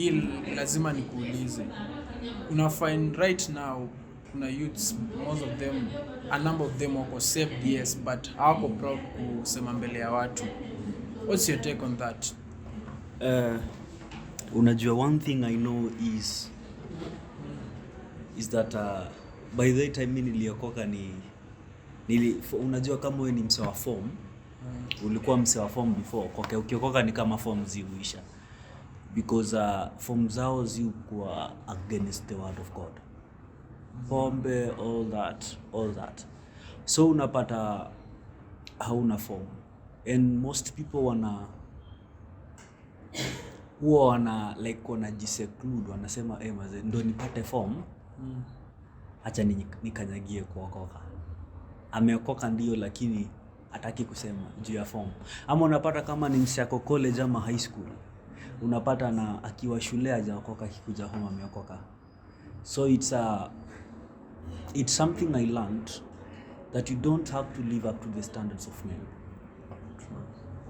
hii lazima nikuulize. Una find right now kuna youths, most of them, a number of them wako saved, yes, but hawako proud kusema mbele ya watu. What's your take on that? Unajua, one thing I know is that by the time mimi niliokoka unajua kama wewe ni mse wa form, ulikuwa mse wa form before ukiokoka ni kama form ziuisha, because form zao zilikuwa against the word of God, pombe, all that, so unapata hauna form, and most people wana like wanajiseclude, wanasema maze ndo nipate form, acha nikanyagie kuokoka. Ameokoka ndio, lakini hataki kusema juu ya form. Ama unapata kama ni msiako college ama high school, unapata na akiwa shule hajaokoka, akikuja home ameokoka. So it's something I learned, that you don't have to live up to the standards of men.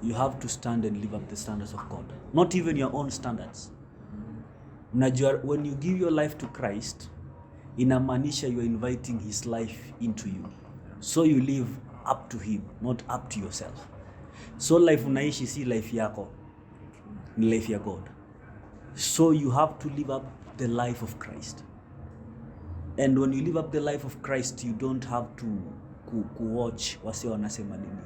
You have to stand and live up the standards of God, not even your own standards. Unajua, when you give your life to Christ, inamaanisha you are inviting his life into you, so you live up to him, not up to yourself. So life unaishi si life yako, ni life ya God. So you have to live up the life of Christ, and when you live up the life of Christ, you don't have to watch wase wanasema nini.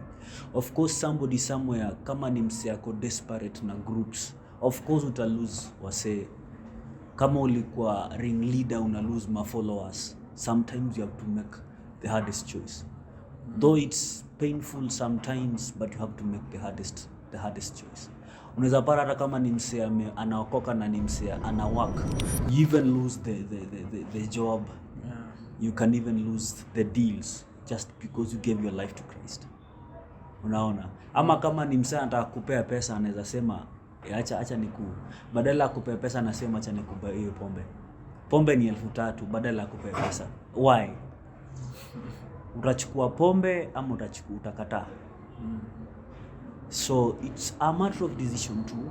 Of course somebody somewhere, kama ni mse yako desperate na groups, of course uta lose wase. Kama ulikuwa ring leader, una lose ma followers. Sometimes you have to make the hardest choice, though it's painful sometimes, but you have to make the hardest choice. Unaweza para hata kama ni mse anaokoka na ni mse ana work, you even lose the job. You can even lose the deals just because you gave your life to Christ. Unaona? Ama kama ni mse anataka kupea pesa, anaweza sema acha badala ya kupea pesa anasema acha nikupe hiyo pombe ni 3,000 badala ya kupea pesa. Why? Utachukua pombe ama utakataa? So it's a matter of decision too,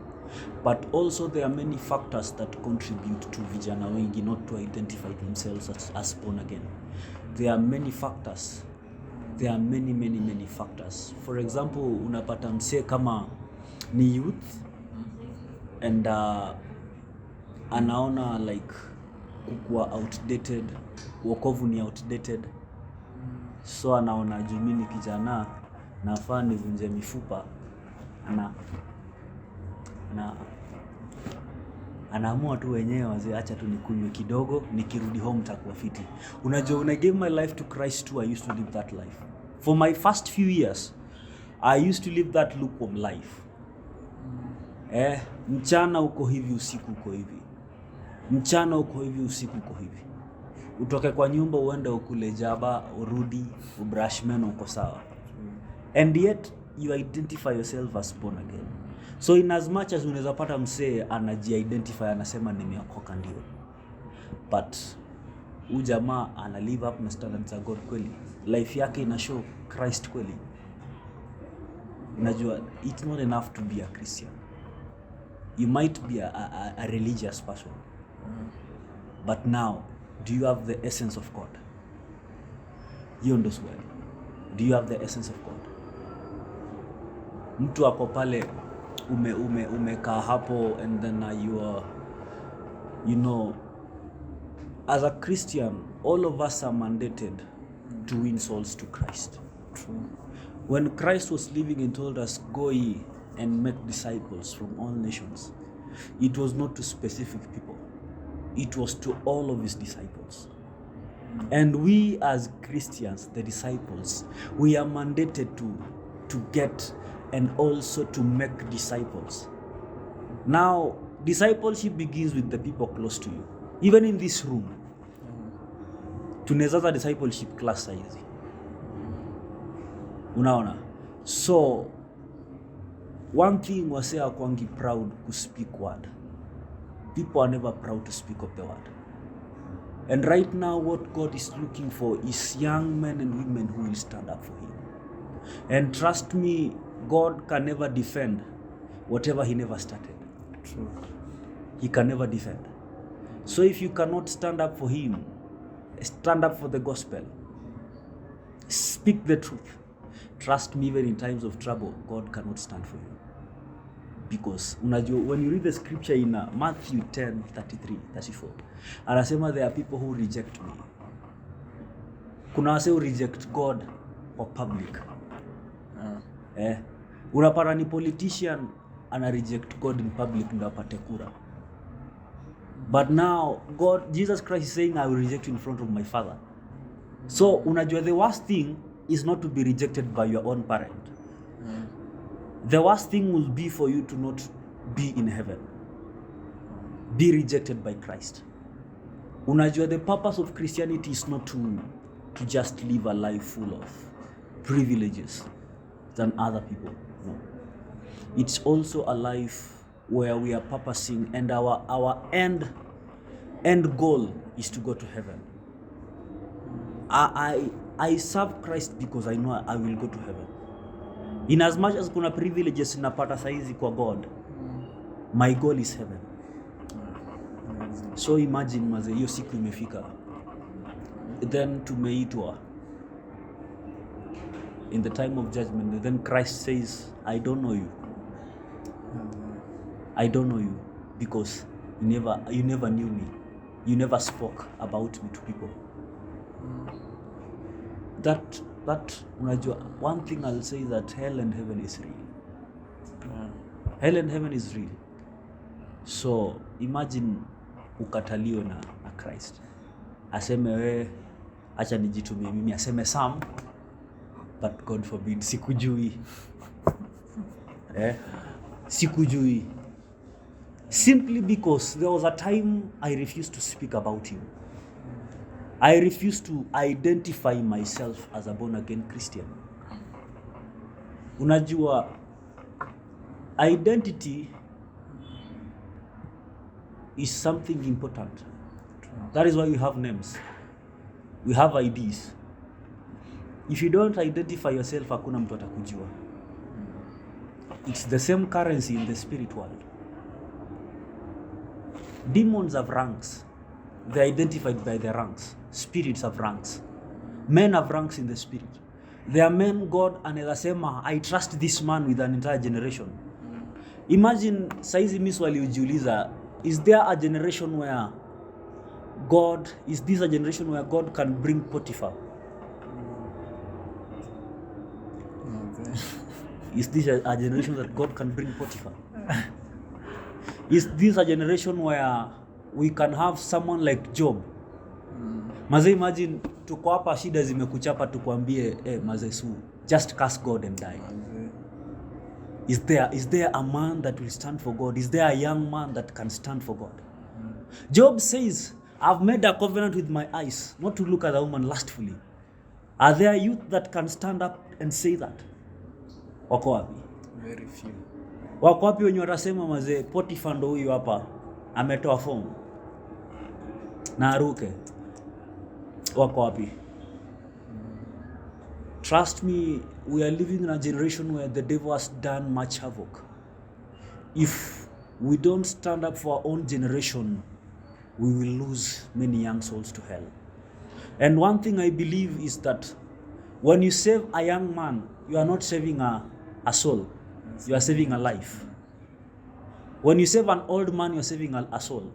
but also there are many factors that contribute to vijana wengi not to identify themselves as born again. There are many factors. There are many factors. For example, unapata mse kama ni youth and anaona like kukua outdated, wokovu ni outdated, so anaona jumini kijana nafaa nivunje mifupa, anaamua tu wenyewe wazee, acha tu nikunywe kidogo, nikirudi home takuwa fiti. Unajua, when I gave my life to Christ too, I used to live that life. For my first few years, I used to live that lukewarm life. Mchana uko hivi, usiku uko hivi. Mchana uko hivi, usiku uko hivi. Utoke kwa nyumba uende ukule jaba, urudi, ubrush meno, uko sawa. And yet, you identify yourself as born again. So in as much as unaweza pata msee anaji-identify, anasema nimeokoka ndio, but huyu jamaa ana live up na standards za God kweli? Life yake ina show Christ kweli? Unajua, it's not enough to be a Christian. You might be a religious person, but now, do you have the essence of God? Hiyo ndo swali. Do you have the essence of God? Mtu ako pale umekaa hapo, and then you are, you know, as a Christian, all of us are mandated to win souls to Christ. True. When Christ was living and told us, go ye and make disciples from all nations, it was not to specific people. It was to all of his disciples. And we as Christians, the disciples, we are mandated to get and also to make disciples. Now, discipleship begins with the people close to you. Even in this room, tunezaza discipleship class size. Unaona? So, one thing wase akwangi proud to speak word. People are never proud to speak of the word. And right now, what God is looking for is young men and women who will stand up for him. And trust me, God can never defend whatever he never started. True. he can never defend. So if you cannot stand up for him, stand up for the gospel, speak the truth, trust me, even in times of trouble, God cannot stand for you. Because when you read the scripture in Matthew 10:33-34, anasema there are people who reject me. Kuna wase who reject God for public. Unapata ni politician ana reject God in public ndio apate kura. But now Jesus Christ is saying, I will reject you in front of my Father. So unajua the worst thing is not to be rejected by your own parent. The worst thing will be for you to not be in heaven. Be rejected by Christ. Unajua the purpose of Christianity is not to just live a life full of privileges than other people. No. It's also a life where we are purposing, and our end goal is to go to heaven. I serve Christ because I know I will go to heaven. In as much as kuna privileges napata saizi kwa God, my goal is heaven. So imagine maze, hiyo siku imefika, then tumeitwa in the time of judgment, then Christ says, I don't know you. I don't know you because you never knew me. You never spoke about me to people. That unajua, one thing I'll say that hell and heaven is real. Hell and heaven is real. So imagine ukataliwe na Christ. Aseme we acha nijitumie mimi, aseme Sam, but God forbid sikujui. Sikujui. Simply because there was a time I refused to speak about him. I refused to identify myself as a born-again Christian. Unajua, identity is something important. That is why we have names. We have IDs. If you don't identify yourself, hakuna mtu atakujua. It's the same currency in the spirit world. Demons have ranks. They're identified by their ranks. Spirits have ranks. Men have ranks in the spirit. There are men God anaweza sema, I trust this man with an entire generation. Imagine saizi mimi swali ujiuliza, is there a generation where is this a generation where God can bring Potiphar? Is this a generation that God can bring Potiphar? Is this a generation where we can have someone like Job? Maze, imagine tuko hapa, shida zimekuchapa, tukwambie maze su, just curse God and die. Is there a man that will stand for God? Is there a young man that can stand for God? Job says, I've made a covenant with my eyes not to look at a woman lustfully. Are there youth that can stand up and say that? Wako wapi? Very few. Wako wapi wenye watasema maze Potiphar ndo huyu hapa ametoa fomu na aruke? Wako wapi? Trust me, we are living in a generation where the devil has done much havoc. If we don't stand up for our own generation, we will lose many young souls to hell. And one thing I believe is that when you save a young man, you are not saving a soul, you are saving a life. When you save an old man, you are saving a soul.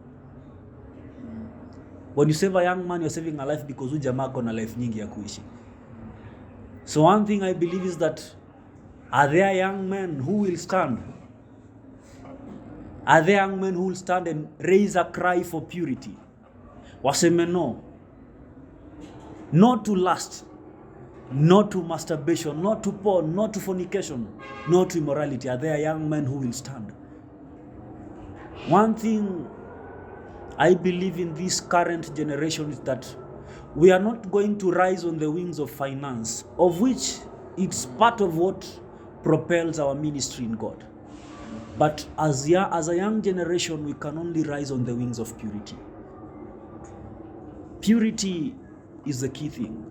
When you save a young man, you are saving a life, because huyu jamaa kona life nyingi ya kuishi. So one thing I believe is that, are there young men who will stand? Are there young men who will stand and raise a cry for purity? Waseme no. Not to lust, not to masturbation, not to porn, not to fornication, not to immorality. Are there young men who will stand? One thing I believe in this current generation is that we are not going to rise on the wings of finance, of which it's part of what propels our ministry in God. But as a young generation, we can only rise on the wings of purity. Purity is the key thing.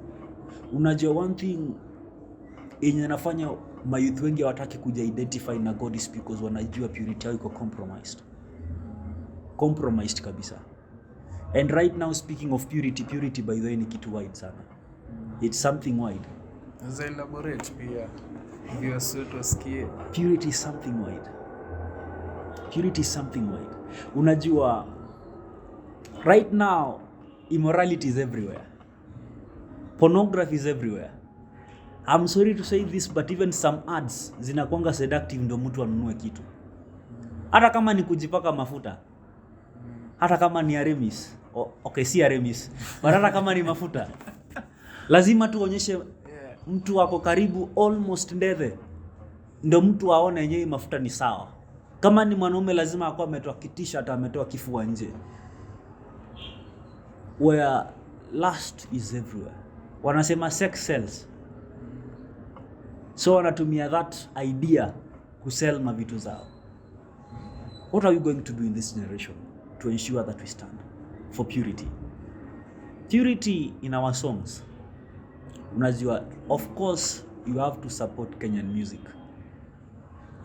Unajua, one thing yenye nafanya mayouth wengi hawataki kuja identify na God is because wanajua purity yao iko compromised. compromised kabisa. And right now, speaking of purity by the way ni kitu wide sana. It's something wide. As elaborate pia ndio sote wasikie. Purity is something wide. Purity is something wide. Unajua, right now immorality is everywhere. Pornography is everywhere. I'm sorry to say this, but even some ads zinakuanga seductive ndio mtu anunue kitu. Hata kama ni kujipaka mafuta. Hata kama ni Aremis. Okay, si Aremis. Hata kama ni mafuta. Lazima tuonyeshe mtu wako karibu almost ndethe. Ndio mtu aone yenyewe mafuta ni sawa. Kama ni mwanaume lazima akuwa ametoa t-shirt, ametoa kifua nje. Where lust is everywhere. Wanasema sex sells. So wanatumia that idea kusell mavitu zao. What are we going to do in this generation to ensure that we stand for purity? Purity in our songs. Unajua, of course you have to support Kenyan music.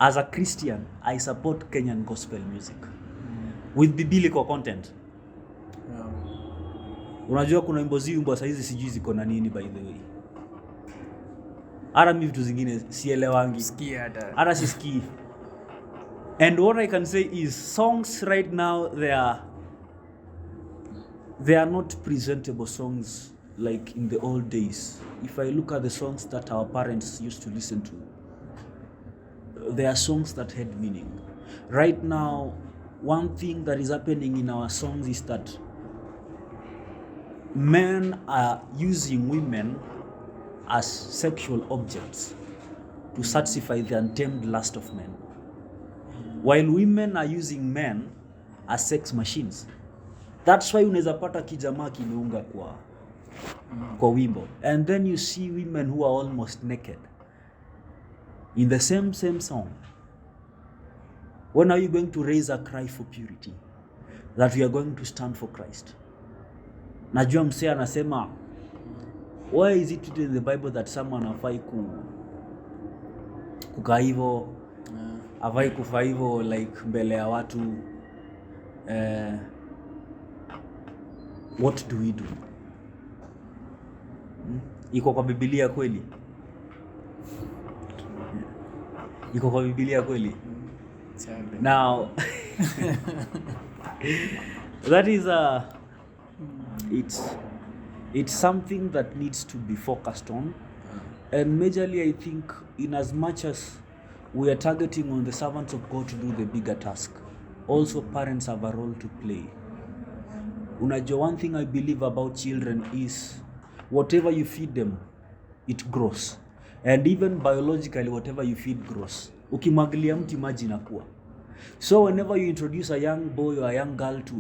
As a Christian, I support Kenyan gospel music with biblical content. Unajua kuna wimbo saizi sijui ziko na nini by the way. Hata mimi vitu zingine sielewangi. Sikia hata sisikii. And what I can say is songs right now they are not presentable songs like in the old days. If I look at the songs that our parents used to listen to, they are songs that had meaning. Right now, one thing that is happening in our songs is that men are using women as sexual objects to satisfy the untamed lust of men, while women are using men as sex machines. That's why unaweza pata kijamaa kimeunga kwa wimbo, and then you see women who are almost naked in the same song. When are you going to raise a cry for purity, that we are going to stand for Christ? Najua msee anasema, why is it written in the Bible that someone afai kukaa hivyo, afai kufaa hivyo like mbele ya watu? What do we do? Iko kwa Biblia kweli? Iko kwa Biblia kweli? Now that is it's something that needs to be focused on, and majorly I think in as much as we are targeting on the servants of God to do the bigger task, also parents have a role to play. Unajua, one thing I believe about children is whatever you feed them, it grows. And even biologically, whatever you feed grows. Ukimwagilia mti maji inakuwa. So whenever you introduce a young boy or a young girl to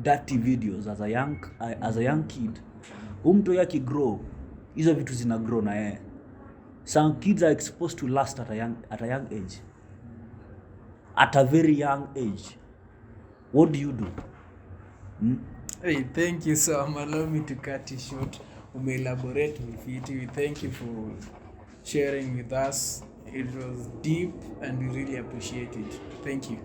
dirty videos as a young kid, mtu yaki grow, hizo vitu zina grow na yeye. Some kids are exposed to lust at a young age. At a very young age. What do you do? Hey, thank you, so allow me to cut it short. Elaborate with it. We thank you for sharing with us. It was deep and we really appreciate it. Thank you.